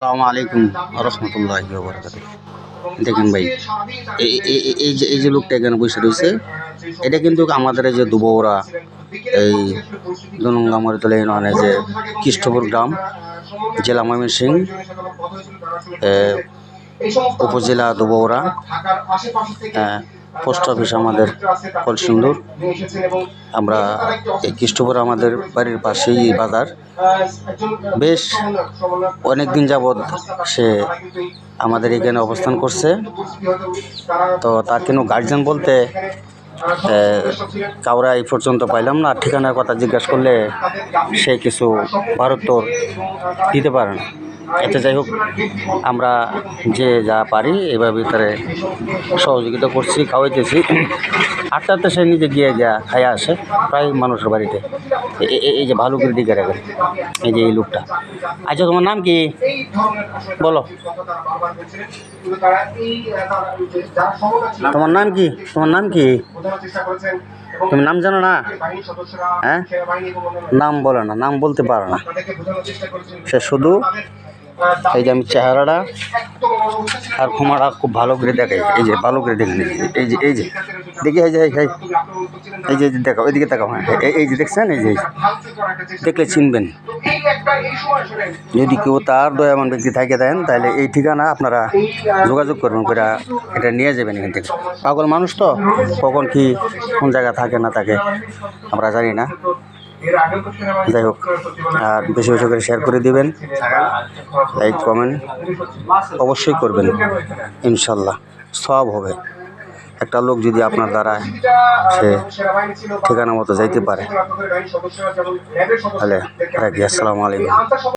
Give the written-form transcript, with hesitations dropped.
আসসালামু আলাইকুম রহমতুল্লাহি ওয়া বারাকাতুহু। দেখেন ভাই, এই যে লোকটা এখানে বসে রয়েছে, এটা কিন্তু আমাদের এই যে দুবৌরা, এই দনঙ্গামরিতলা ইউনিয়নে যে কৃষ্টপুর গ্রাম, জেলা ময়মনসিংহ, উপজেলা দুবৌরা, পোস্ট অফিস আমাদের কলসিন্দুর। আমরা এই কৃষ্টপুর আমাদের বাড়ির পাশেই এই বাজার। বেশ অনেক দিন যাবৎ সে আমাদের এখানে অবস্থান করছে। তো তার কোনো গার্জিয়ান বলতে কাউরা এই পর্যন্ত পাইলাম না। ঠিকানার কথা জিজ্ঞাসা করলে সে কিছু ভারতর দিতে পারে না। এতে যাই হোক, আমরা যে যা পারি এবার ভিতরে সহযোগিতা করছি, খাওয়াইতেছি। আটটাতে সে নিজে গিয়ে খাইয়া আসে প্রায় মানুষের বাড়িতে। এই যে ভালুকের দিকে রাখেন, এই যে এই লোকটা। আচ্ছা, তোমার নাম কি বলো? তোমার নাম কি? তোমার নাম কি? তুমি নাম জানো না? হ্যাঁ, নাম বলে না, নাম বলতে পারো না। সে শুধু এই যে আমি চেহারাটা আর ক্ষমাটা খুব ভালো করে দেখাই। এই যে ভালো করে দেখেন, এই যে দেখি, এই যে দেখাও, এদিকে দেখাও। হ্যাঁ, এই যে দেখছেন, এই যে দেখলে চিনবেন। যদি কেউ তার দয়াবান ব্যক্তি থাকে দেন, তাহলে এই ঠিকানা আপনারা যোগাযোগ করবেন করে এটা নিয়ে যাবেন এখান থেকে। পাগল মানুষ তো, কখন কি কোন জায়গা থাকে না থাকে আমরা জানি না। যাই হোক, আর বেশি বেশি করে শেয়ার করে দিবেন, লাইক কমেন্ট অবশ্যই করবেন। ইনশাল্লাহ সব হবে। একটা লোক যদি আপনার দ্বারা সে ঠিকানা মতো যাইতে পারে, তাহলে রাখি। আসসালামু আলাইকুম।